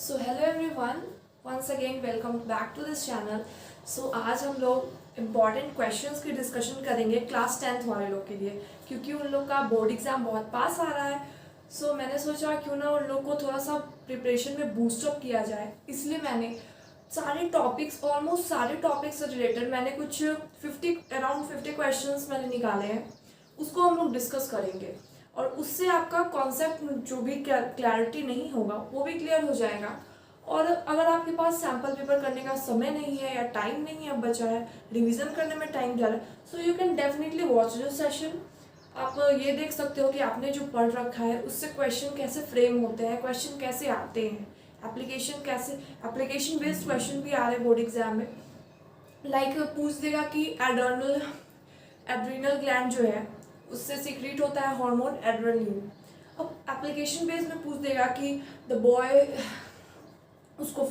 So hello everyone, once again welcome back to this channel. So आज हम लोग important questions की discussion करेंगे क्लास 10th वाले लोग के लिए, क्योंकि उन लोग का बोर्ड एग्जाम बहुत पास आ रहा है। सो मैंने सोचा क्यों ना उन लोग को थोड़ा सा प्रिपरेशन में बूस्टअप किया जाए, इसलिए मैंने सारे टॉपिक्स, ऑलमोस्ट सारे टॉपिक्स से रिलेटेड मैंने कुछ अराउंड 50 क्वेश्चंस मैंने निकाले हैं। उसको हम लोग डिस्कस करेंगे और उससे आपका कॉन्सेप्ट जो भी क्लैरिटी नहीं होगा वो भी क्लियर हो जाएगा। और अगर आपके पास सैम्पल पेपर करने का समय नहीं है या टाइम नहीं है, बचा है, रिवीजन करने में टाइम जा रहा है, so you can definitely watch this session. आप ये देख सकते हो कि आपने जो पढ़ रखा है उससे क्वेश्चन कैसे फ्रेम होते हैं, क्वेश्चन कैसे आते हैं, एप्लीकेशन बेस्ड क्वेश्चन भी आ रहे हैं बोर्ड एग्जाम में। लाइक पूछ देगा कि एड्रीनल ग्लैंड जो है उससे सीक्रेट होता है हार्मोन एड्रेनलिन। अब एप्लीकेशन बेस में पूछ देगा कि द बॉय, उसको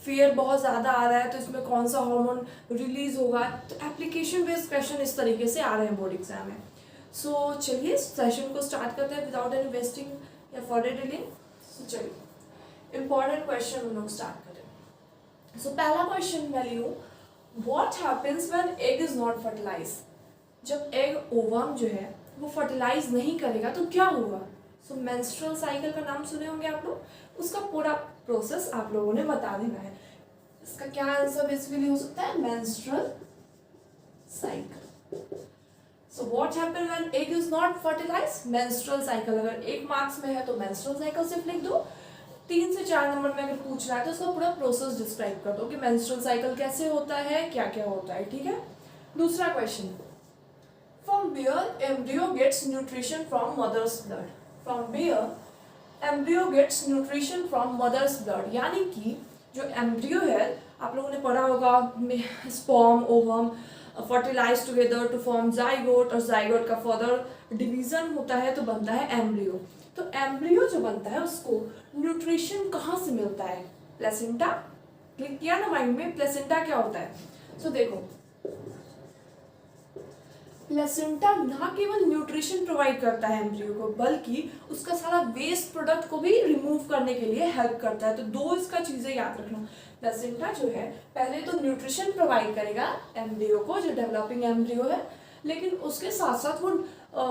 फियर बहुत ज़्यादा आ रहा है तो इसमें कौन सा हार्मोन रिलीज होगा। तो एप्लीकेशन बेस्ड क्वेश्चन इस तरीके से आ रहे हैं बोर्ड एग्जाम में। सो चलिए सेशन को स्टार्ट करते हैं विदाउट एनी वेस्टिंग या फर्दर डिले। सो चलिए इंपॉर्टेंट क्वेश्चन हम लोग स्टार्ट करें। सो पहला क्वेश्चन मैं लूँ, what happens when egg is not fertilized. जब एग ओवम जो है वो फर्टिलाइज नहीं करेगा तो क्या होगा। सो मेंस्ट्रुअल साइकिल का नाम सुने होंगे आप लोग, उसका पूरा प्रोसेस आप लोगों ने बता देना है। इसका क्या आंसर बेसिकली हो सकता है, menstrual cycle. So what happen when egg is not fertilized, menstrual cycle. अगर एक मार्क्स में है तो मेंस्ट्रुअल साइकिल सिर्फ लिख दो। 3 से 4 नंबर में अगर पूछ रहा है तो उसका पूरा प्रोसेस डिस्क्राइब कर दो कि मेंस्ट्रुअल साइकिल कैसे होता है, क्या क्या होता है। ठीक है। दूसरा question, from where embryo gets nutrition from mother's blood। from where embryo gets nutrition from mother's blood, यानी कि जो एम्ब्रियो है, आप लोगों ने पढ़ा होगा sperm ovum fertilize together to form zygote, और जाइगोट का फर्दर डिवीजन होता है तो बनता है एम्ब्रियो। तो एम्ब्रियो जो बनता है उसको न्यूट्रिशन कहाँ से मिलता है, प्लेसेंटा। क्लिक किया ना माइंड में, प्लेसेंटा क्या होता है। सो देखो, प्लेसेंटा ना केवल न्यूट्रिशन प्रोवाइड करता है एम्ब्रियो को, बल्कि उसका सारा वेस्ट प्रोडक्ट को भी रिमूव करने के लिए हेल्प करता है। तो दो इसका चीजें याद रखना, प्लेसेंटा जो है पहले तो न्यूट्रिशन प्रोवाइड करेगा एम्ब्रियो को, जो डेवलपिंग एम्ब्रियो है, लेकिन उसके साथ साथ वो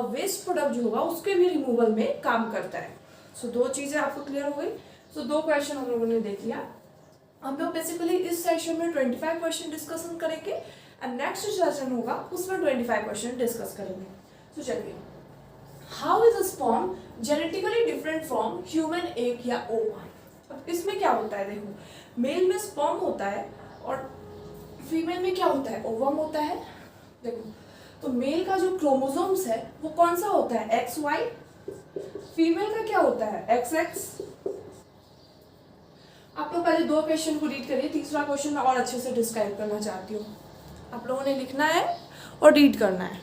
वेस्ट प्रोडक्ट जो होगा उसके भी रिमूवल में काम करता है। सो दो चीजें आपको क्लियर हो गई। सो दो क्वेश्चन हम लोगों ने देख लिया। हम लोग बेसिकली इस सेशन में 25 क्वेश्चन डिस्कशन करेंगे एंड नेक्स्ट सेशन होगा उसमें 25 क्वेश्चन डिस्कस करेंगे। तो चलिए, how is a sperm genetically different from human egg या ओवम। अब इसमें क्या होता है, देखो, मेल में स्पर्म होता है और फीमेल में क्या होता है, ओवम होता है। देखो, तो मेल का जो क्रोमोसोम्स है वो कौन सा होता है, एक्स वाई। फीमेल का क्या होता है, एक्स एक्स। आप लोग पहले दो क्वेश्चन को रीड करिए, तीसरा क्वेश्चन मैं और अच्छे से डिस्क्राइब करना चाहती हूँ। आप लोगों ने लिखना है और रीड करना है।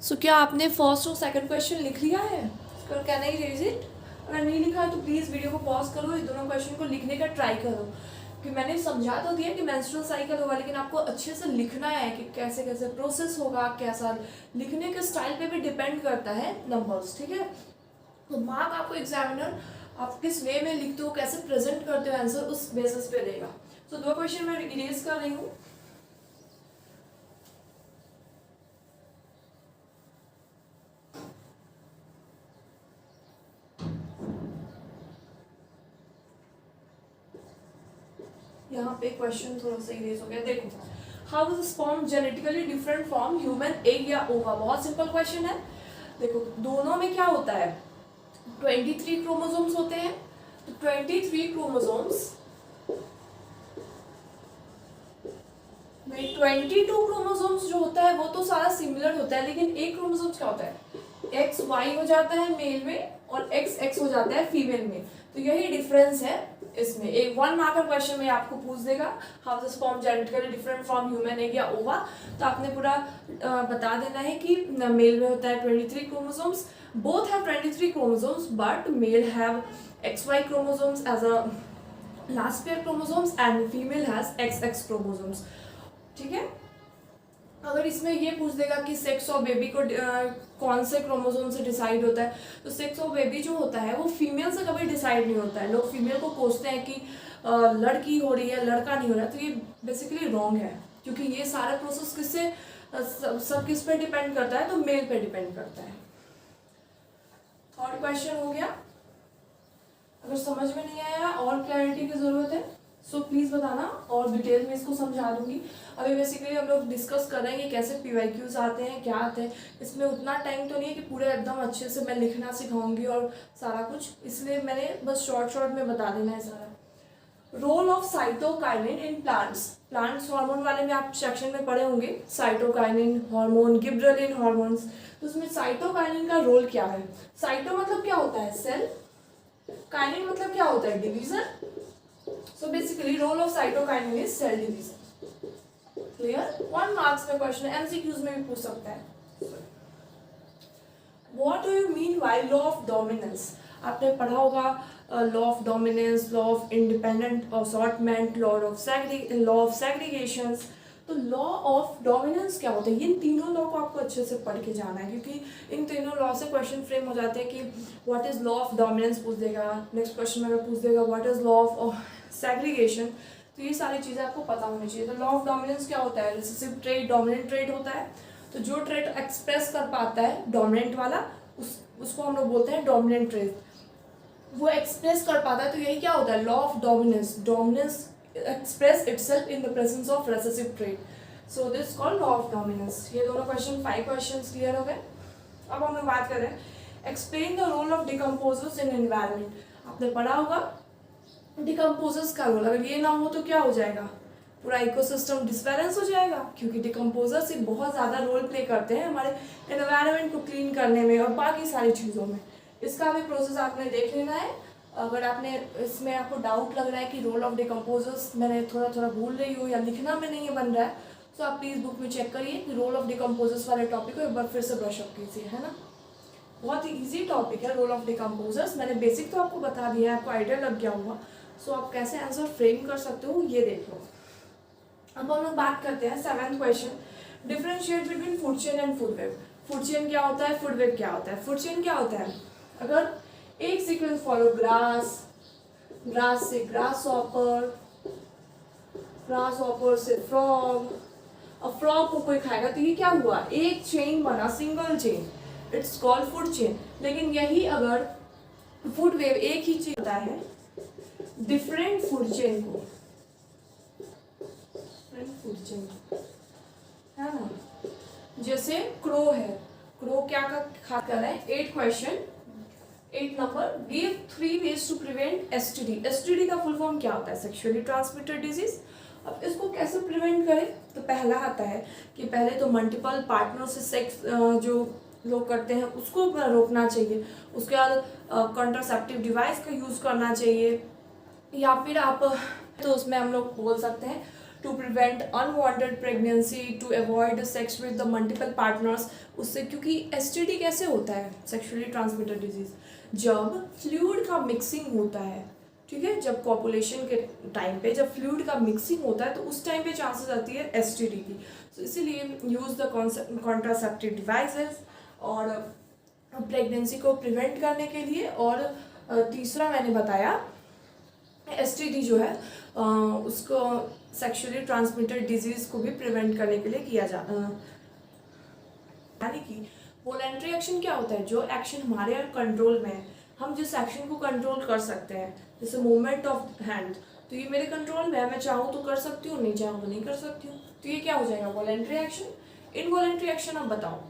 सो क्या आपने फर्स्ट और सेकंड क्वेश्चन लिख लिया है, कैन आई रेज इट। अगर नहीं लिखा है तो प्लीज़ वीडियो को पॉज करो, ये दोनों क्वेश्चन को लिखने का ट्राई करो, कि मैंने समझा तो दिया कि मेंस्ट्रुअल साइकिल होगा, लेकिन आपको अच्छे से लिखना है कि कैसे कैसे प्रोसेस होगा, कैसा लिखने के स्टाइल पे भी डिपेंड करता है नंबर्स। ठीक है। तो मार्क आपको एग्जामिनर आप किस वे में लिखते हो, कैसे प्रेजेंट करते हो आंसर, उस बेसिस पे देगा। तो दो क्वेश्चन मैं इरेज कर रही हूँ। यहाँ पे क्वेश्चन थोड़ा सा इरेज हो गया। देखो, how is sperm genetically different from human egg या ओवा। बहुत सिंपल क्वेश्चन है। देखो, दोनों में क्या होता है, 23 क्रोमोसोम्स होते हैं। तो 23 क्रोमोसोम्स में 22 क्रोमोसोम्स जो होता है वो तो सारा सिमिलर होता है, लेकिन एक क्रोमोसोम्स क्या होता है, एक्स वाई हो जाता है मेल में और एक्स एक्स हो जाता है फीमेल में। तो यही डिफरेंस है इसमें। एक 1 मार्कर क्वेश्चन में आपको पूछ देगा, how the sperm genetically different from human egg या ओवा। तो आपने पूरा बता देना है कि मेल में होता है 23 chromosomes, both have 23 chromosomes, but male have XY chromosomes as a last pair chromosomes and female has XX chromosomes। ठीक है। अगर इसमें ये पूछ देगा कि सेक्स ऑफ बेबी को कौन से क्रोमोसोम से डिसाइड होता है, तो सेक्स ऑफ बेबी जो होता है वो फीमेल से कभी डिसाइड नहीं होता है। लोग फीमेल को कोसते हैं कि लड़की हो रही है, लड़का नहीं हो रहा है, तो ये बेसिकली रॉन्ग है, क्योंकि ये सारा प्रोसेस किससे सब किस पे डिपेंड करता है, तो मेल पे डिपेंड करता है। थर्ड क्वेश्चन हो गया। अगर समझ में नहीं आया और क्लैरिटी की जरूरत है सो प्लीज़ बताना और डिटेल में इसको समझा दूंगी। अभी बेसिकली हम लोग डिस्कस कर रहे हैं कि कैसे PYQs आते हैं, क्या आते हैं। इसमें उतना टाइम तो नहीं है कि पूरे एकदम अच्छे से मैं लिखना सिखाऊंगी और सारा कुछ, इसलिए मैंने बस शॉर्ट में बता देना है सारा। Role of cytokinin in plants hormone वाले में आप सेक्शन में पढ़े होंगे, साइटोकाइनिन हार्मोन, गिबरेलिन हार्मोन्स। तो उसमें साइटोकाइनिन का रोल क्या है? साइटो मतलब क्या होता है? सेल। काइनिन मतलब क्या होता है? Division. So basically role of cytokinin is cell division. Clear? 1 marks में क्वेश्चन MCQs में भी पूछ सकता है। What do you mean by law of dominance? आपने पढ़ा होगा law of dominance, law of independent assortment, law of segregation. तो लॉ ऑफ डोमिनेंस क्या होता है? ये तीनों लॉ को आपको अच्छे से पढ़ के जाना है, क्योंकि इन तीनों लॉ से क्वेश्चन फ्रेम हो जाते हैं कि what is law of dominance पूछ देगा, नेक्स्ट क्वेश्चन में अगर पूछ देगा what is law of segregation, तो ये सारी चीज़ें आपको पता होनी चाहिए। तो लॉ ऑफ डोमिनेंस क्या होता है? रिसेसिव ट्रेट, डोमिनेंट ट्रेट होता है। तो जो ट्रेट एक्सप्रेस कर पाता है डोमिनेंट वाला, उसको हम लोग बोलते हैं डोमिनेंट ट्रेट। वो एक्सप्रेस कर पाता है, तो यही क्या होता है? Law of dominance. Dominance express itself in the presence of recessive trait, so this called law of dominance. ये दोनों क्वेश्चन 5 क्वेश्चंस क्लियर हो गए। अब हम लोग बात कर रहे हैं explain the role of decomposers in environment. आपने पढ़ा होगा डिकम्पोजर्स का रोल, अगर ये ना हो तो क्या हो जाएगा? पूरा इकोसिस्टम डिसबैलेंस हो जाएगा, क्योंकि डिकम्पोजर्स एक बहुत ज़्यादा रोल प्ले करते हैं हमारे एनवायरनमेंट को क्लीन करने में और बाकी सारी चीज़ों में। इसका भी प्रोसेस आपने देख लेना है। अगर आपने इसमें आपको डाउट लग रहा है कि रोल ऑफ डिकम्पोजर्स मैंने थोड़ा भूल रही हूँ या लिखना में नहीं बन रहा है, तो आप प्लीज़ बुक में चेक करिए कि रोल ऑफ डिकम्पोजर्स वाले टॉपिक को एक बार फिर से ब्रशअप कीजिए, है ना। बहुत ही ईजी टॉपिक है रोल ऑफ डिकम्पोजर्स। मैंने बेसिक तो आपको बता दिया है, आपको आइडिया लग गया होगा। सो आप कैसे आंसर फ्रेम कर सकते हो ये देख लो। अब हम लोग बात करते हैं 7th question, differentiate between food chain and food web. Food chain क्या होता है, फूड वेब क्या होता है? फूड चेन क्या होता है? अगर एक सीक्वेंस फॉलो ग्रास से ग्रास हॉपर से फ्रॉग, अब फ्रॉग को कोई खाएगा तो ये क्या हुआ? एक चेन बना, single chain, it's called food chain. लेकिन यही अगर फूड वेव एक ही चीज होता है डिफरेंट फूड चेन को, है ना। जैसे क्रो है, क्रो क्या खा कर रहा है? 8 question 8 number, give 3 ways to prevent STD। STD का फुल फॉर्म क्या होता है? Sexually transmitted disease. अब इसको कैसे प्रिवेंट करें? तो पहला आता है कि पहले तो मल्टीपल पार्टनर से सेक्स जो लोग करते हैं उसको रोकना चाहिए। उसके बाद कॉन्ट्रासेप्टिव डिवाइस का यूज़ करना चाहिए, या फिर आप तो उसमें हम लोग बोल सकते हैं to prevent unwanted pregnancy, to avoid sex with the multiple partners. उससे क्योंकि STD कैसे होता है सेक्सुअली ट्रांसमिटेड डिजीज? जब फ्लूइड का मिक्सिंग होता है, ठीक है, जब पॉपुलेशन के टाइम पे जब फ्लूइड का मिक्सिंग होता है तो उस टाइम पे चांसेस आती है STD की। तो इसीलिए यूज़ द कॉन्ट्रासेप्टिव डिवाइसेस और प्रेगनेंसी को प्रिवेंट करने के लिए। और तीसरा मैंने बताया STD जो है उसको सेक्सुअली ट्रांसमिटेड डिजीज को भी प्रिवेंट करने के लिए किया यानी कि वॉलंटरी एक्शन क्या होता है? जो एक्शन हमारे कंट्रोल में है, हम जिस एक्शन को कंट्रोल कर सकते हैं, जैसे मूवमेंट ऑफ हैंड, तो ये मेरे कंट्रोल में है, मैं चाहूँ तो कर सकती हूँ, नहीं चाहूँ तो नहीं कर सकती हूँ, तो ये क्या हो जाएगा? Voluntary action. इनवॉलंटरी एक्शन अब बताओ,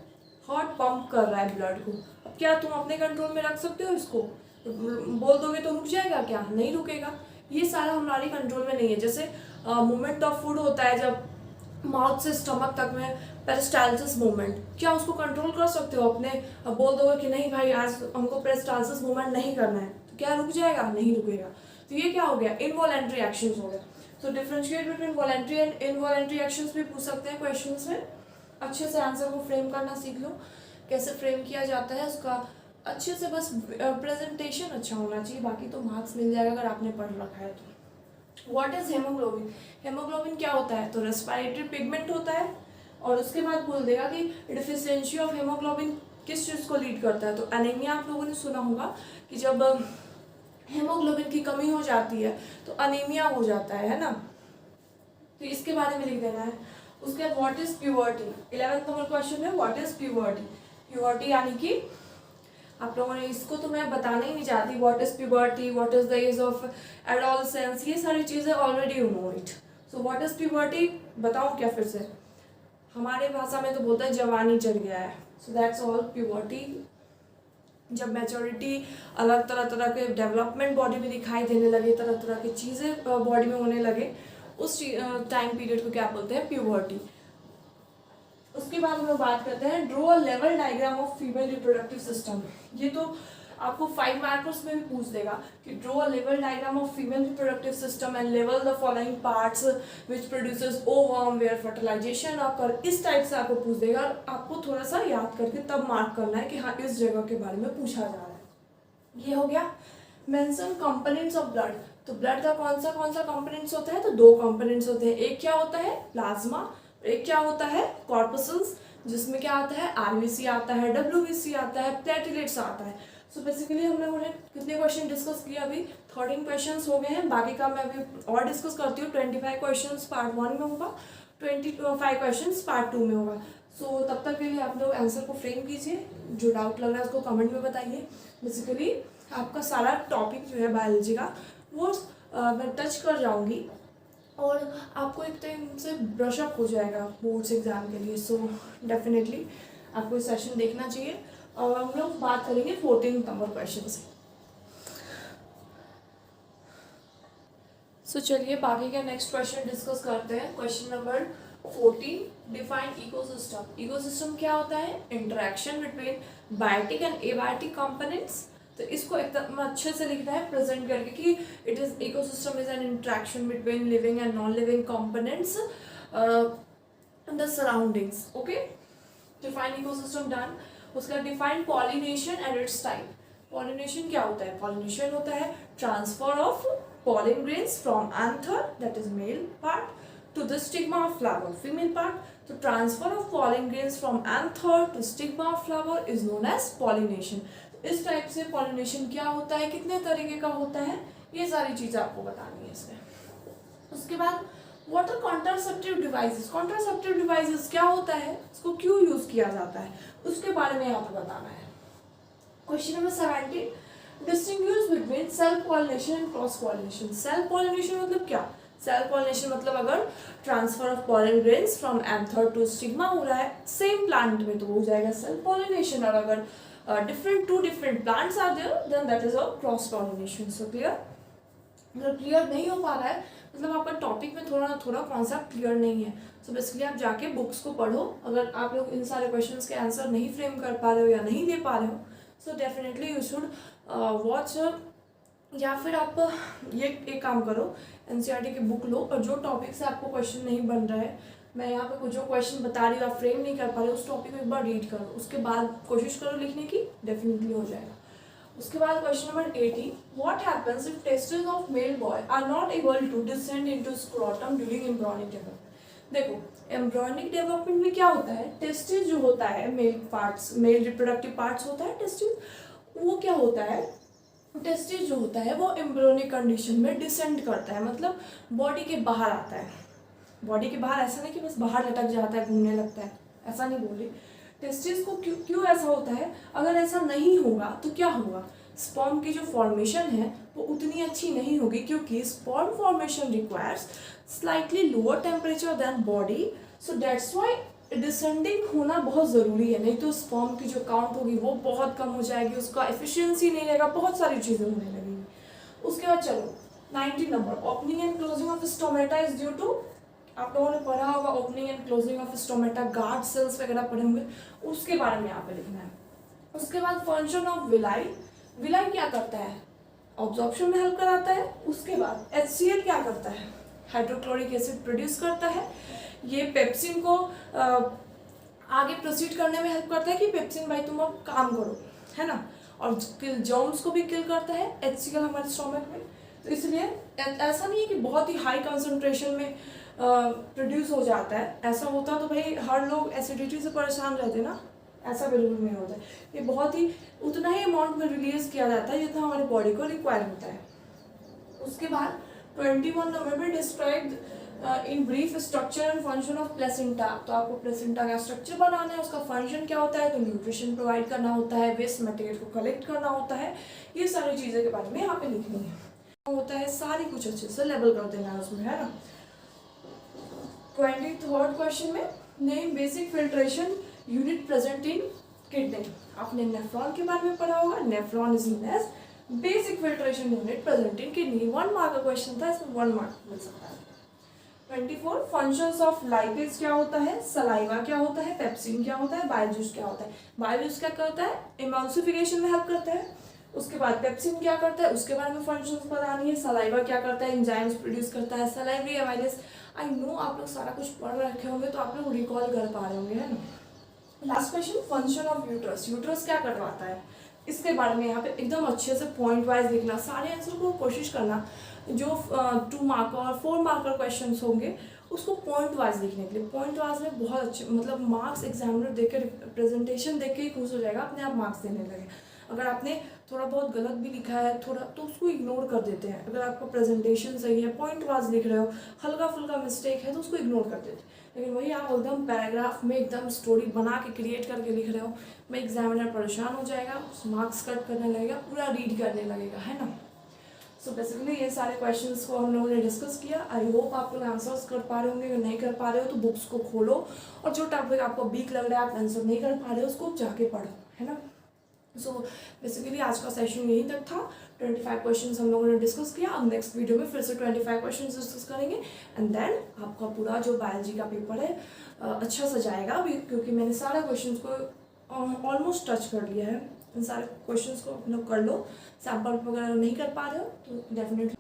हार्ट पंप कर रहा है ब्लड को, अब क्या तुम अपने कंट्रोल में रख सकते हो इसको? बोल दोगे तो रुक जाएगा क्या? नहीं रुकेगा। ये सारा हमारे कंट्रोल में नहीं है। जैसे मूवमेंट ऑफ फूड होता है जब माउथ से स्टमक तक में पेरिस्टाल्सिस मूवमेंट, क्या उसको कंट्रोल कर सकते हो अपने? अब बोल दोगे कि नहीं भाई आज हमको पेरिस्टाल्सिस मूवमेंट नहीं करना है, तो क्या रुक जाएगा? नहीं रुकेगा। तो ये क्या हो गया? इनवॉलंटरी एक्शंस हो गए। तो differentiate between voluntary and involuntary actions भी पूछ सकते हैं क्वेश्चंस में। अच्छे से आंसर को फ्रेम करना सीख लो, कैसे फ्रेम किया जाता है उसका अच्छे से, बस प्रेजेंटेशन अच्छा होना चाहिए, बाकी तो मार्क्स मिल जाएगा अगर आपने पढ़ रखा है तो। What is haemoglobin? हेमोग्लोबिन क्या होता है? तो रेस्पिरेटरी पिगमेंट होता है। और उसके बाद बोल देगा कि डिफिशियंसी ऑफ हेमोग्लोबिन किस चीज़ को लीड करता है। तो एनीमिया आप लोगों ने सुना होगा कि जब हेमोग्लोबिन की कमी हो जाती है तो अनीमिया हो जाता है ना। तो इसके बारे में लिख देना है। उसके बाद what is puberty, 11th number question है व्हाट इज प्यूबर्टी। प्यूबर्टी यानी कि आप लोगों ने इसको तो मैं बताना ही नहीं चाहती, what is puberty, what is the age of adolescence, ये सारी चीज़ें already you know it. So what is puberty बताऊँ क्या फिर से, हमारे भाषा में तो बोलता है जवानी चढ़ गया है। So that's all puberty. जब मैच्योरिटी, अलग तरह तरह के डेवलपमेंट बॉडी में दिखाई देने लगे, तरह तरह की चीज़ें बॉडी में होने लगे, उस टाइम पीरियड को क्या बोलते हैं, प्यूबर्टी। उसके बाद हम लोग बात करते हैं draw a level diagram of female reproductive system. ये तो आपको 5 मार्कर्स में भी पूछ देगा कि draw a level diagram of female reproductive system and level the following parts which produces ovum where fertilisation occur. इस टाइप से आपको पूछ देगा और आपको थोड़ा सा याद करके तब मार्क करना है कि हाँ इस जगह के बारे में पूछा जा रहा है। ये हो गया। Mention components of blood. तो ब्लड का कौन सा कंपोनेंट्स होता है, तो 2 कंपोनेंट्स होते हैं। एक क्या होता है प्लाज्मा, एक क्या होता है कॉर्पसल्स, जिसमें क्या आता है आरबीसी आता है, डब्ल्यूबीसी आता है, प्लेटलेट्स आता है। सो बेसिकली हम लोगों ने कितने क्वेश्चन डिस्कस किए, अभी 13 क्वेश्चंस हो गए हैं। बाकी का मैं अभी और डिस्कस करती हूँ। 25 क्वेश्चंस पार्ट 1 में होगा, 25 क्वेश्चंस पार्ट 2 में होगा। सो तब तक के लिए आप लोग आंसर को फ्रेम कीजिए, जो डाउट लग रहा है उसको कमेंट में बताइए। बेसिकली आपका सारा टॉपिक जो है बायोलॉजी का वो मैं टच कर जाऊँगी और आपको एक टाइम से ब्रशअप हो जाएगा बोर्ड्स एग्जाम के लिए। सो डेफिनेटली आपको इस सेशन देखना चाहिए। और हम लोग बात करेंगे 14 नंबर क्वेश्चन से। सो चलिए बाकी का नेक्स्ट क्वेश्चन डिस्कस करते हैं। Question number 14, define ecosystem. Ecosystem क्या होता है, interaction between biotic and abiotic components. तो इसको एकदम अच्छे से लिखना है प्रेजेंट करके कि it is ecosystem is an interaction between living and non living components in the surroundings. Okay, define ecosystem done. उसका define pollination and its type. Pollination क्या होता है, पॉलिनेशन होता है transfer of pollen grains from anther, that is male part, to the stigma of flower, female part. So transfer of pollen grains from anther to stigma of flower is known as pollination. इस type से pollination क्या होता है, कितने तरीके का होता है, ये सारी चीज़ें आपको बतानी है इसमें। उसके बाद what are contraceptive devices? Contraceptive devices क्या होता है, इसको क्यों यूज किया जाता है, उसके बारे में आपको बताना है। Question number 17, distinguish between self pollination and cross pollination. Self pollination मतलब क्या, सेल्फ पॉलिनेशन मतलब अगर transfer of pollen grains from anther to stigma हो रहा है सेम प्लांट में तो हो जाएगा सेल्फ पॉलिनेशन, और अगर two different plants are there then that is a cross pollination. So clear, अगर क्लियर नहीं हो पा रहा है मतलब आपका टॉपिक में थोड़ा ना थोड़ा कॉन्सेप्ट क्लियर नहीं है, सो बेसिकली आप जाके बुक्स को पढ़ो। अगर आप लोग इन सारे क्वेश्चंस के आंसर नहीं फ्रेम कर पा रहे हो या नहीं दे पा रहे हो, so definitely you should watch, या फिर आप ये एक काम करो एनसीईआरटी की बुक लो और जो टॉपिक से आपको क्वेश्चन नहीं बन रहा है, मैं यहाँ पे जो क्वेश्चन बता रही हूँ आप फ्रेम नहीं कर पा रहे हो, उस टॉपिक को एक बार रीड करो, उसके बाद कोशिश करो लिखने की, डेफिनेटली हो जाएगा। उसके बाद question number 18, what happens if testis of male boy are not able to descend into scrotum during embryonic development. देखो एम्ब्रियोनिक डेवलपमेंट में क्या होता है, टेस्टिस जो होता है male parts, male reproductive parts होता है टेस्टिस, वो क्या होता है, टेस्टिस जो होता है वो एम्ब्रियोनिक कंडीशन में डिसेंड करता है, मतलब बॉडी के बाहर आता है। बॉडी के बाहर ऐसा नहीं कि बस बाहर लटक जाता है घूमने लगता है, ऐसा नहीं बोल रही। टेस्टिस को क्यों ऐसा होता है, अगर ऐसा नहीं होगा तो क्या होगा, स्पर्म की जो फॉर्मेशन है वो उतनी अच्छी नहीं होगी, क्योंकि sperm formation requires slightly lower temperature than body, so that's why descending होना बहुत ज़रूरी है, नहीं तो स्पर्म की जो काउंट होगी वो बहुत कम हो जाएगी, उसका एफिशिएंसी नहीं रहेगा, बहुत सारी चीज़ें होने लगेंगी। उसके बाद चलो 19 number, opening and closing of stomata is due to, आप लोगों ने पढ़ा होगा opening and closing of stomata, guard cells वगैरह पढ़े होंगे, उसके बारे में यहाँ पे लिखना है। उसके बाद फंक्शन ऑफ विलाई, विलाई क्या करता है, ऑब्जॉर्प्शन में हेल्प कराता है। उसके बाद HCl क्या करता है, हाइड्रोक्लोरिक एसिड प्रोड्यूस करता है, ये पेप्सिन को आगे प्रोसीड करने में हेल्प करता है कि पेप्सिन भाई तुम अब काम करो, है ना, और जर्म्स को भी किल करता है HCl हमारे स्टोमक में। तो इसलिए ऐसा नहीं है कि बहुत ही हाई कंसंट्रेशन में प्रोड्यूस हो जाता है। ऐसा होता तो भाई हर लोग एसिडिटी से परेशान रहते ना, ऐसा बिल्कुल नहीं होता है। ये बहुत ही उतना ही अमाउंट में रिलीज किया जाता है जितना हमारी बॉडी को रिक्वायर होता है। उसके बाद 21 नंबर में describe in brief structure and function of placenta. तो आपको प्लेसेंटा का स्ट्रक्चर बनाना है, उसका फंक्शन क्या होता है, तो न्यूट्रिशन प्रोवाइड करना होता है, वेस्ट मटेरियल को कलेक्ट करना होता है, ये सारी चीज़ें के बारे में यहाँ पे लिखनी है होता है, सारी कुछ अच्छे से लेबल कर देना है उसमें, है ना। 23rd क्वेश्चन में name basic filtration unit present in kidney. आपने नेफ्रॉन के बारे में पढ़ा होगा। Nephron is known as basic filtration unit present in kidney. 1 mark का क्वेश्चन था, इसमें 1 मार्क मिल सकता है। 24 फंक्शंस ऑफ लाइपेज क्या होता है, सलाइवा क्या होता है, पेप्सिन क्या होता है, बायोजूस क्या होता है। बायोजूस क्या करता है, इमल्सिफिकेशन में हेल्प करता है। उसके बाद पेप्सिन क्या करता है, उसके बारे में फंक्शंस बतानी है। सलाइवा क्या करता है, एंजाइम्स प्रोड्यूस करता है। सलाइवरी अमाइलेज, आई नो आप लोग सारा कुछ पढ़ रखे होंगे तो आप लोग रिकॉल कर पा रहे होंगे, है ना। Last question function of uterus. Uterus क्या करवाता है, इसके बारे में यहाँ पे एकदम अच्छे से पॉइंट वाइज लिखना। सारे आंसर को कोशिश करना, जो 2 मार्क और 4 मार्क का क्वेश्चन होंगे उसको पॉइंट वाइज लिखने के लिए। पॉइंट वाइज में बहुत अच्छे, मतलब मार्क्स एग्जामिनर देख के, प्रेजेंटेशन देख के ही खुश हो जाएगा, अपने आप मार्क्स देने लगे। अगर आपने थोड़ा बहुत गलत भी लिखा है थोड़ा, तो उसको इग्नोर कर देते हैं। अगर आपका प्रेजेंटेशन सही है, पॉइंट वाइज लिख रहे हो, हल्का फुल्का मिस्टेक है तो उसको इग्नोर कर देते हैं। लेकिन वही आप एकदम पैराग्राफ में एकदम स्टोरी बना के क्रिएट करके लिख रहे हो, मैं एग्जामिनर परेशान हो जाएगा, मार्क्स कट करने लगेगा, पूरा रीड करने लगेगा, है ना। सो बेसिकली ये सारे क्वेश्चंस को हम लोगों ने डिस्कस किया। आई होप आप लोग आंसर्स कर पा रहे होंगे। अगर नहीं कर पा रहे हो तो बुक्स को खोलो और जो टॉपिक आपको वीक लग रहा है, आप आंसर नहीं कर पा रहे हो, उसको जाके पढ़ो, है ना। सो बेसिकली आज का सेशन यहीं तक था। 25 क्वेश्चंस हम लोगों ने डिस्कस किया। अब नेक्स्ट वीडियो में फिर से 25 क्वेश्चंस डिस्कस करेंगे एंड देन आपका पूरा जो बायोलॉजी का पेपर है अच्छा सा जाएगा अभी, क्योंकि मैंने सारा क्वेश्चंस को ऑलमोस्ट टच कर लिया है। इन सारे क्वेश्चंस को आप लोग कर लो। सैम्पल वगैरह नहीं कर पा रहे हो तो डेफिनेटली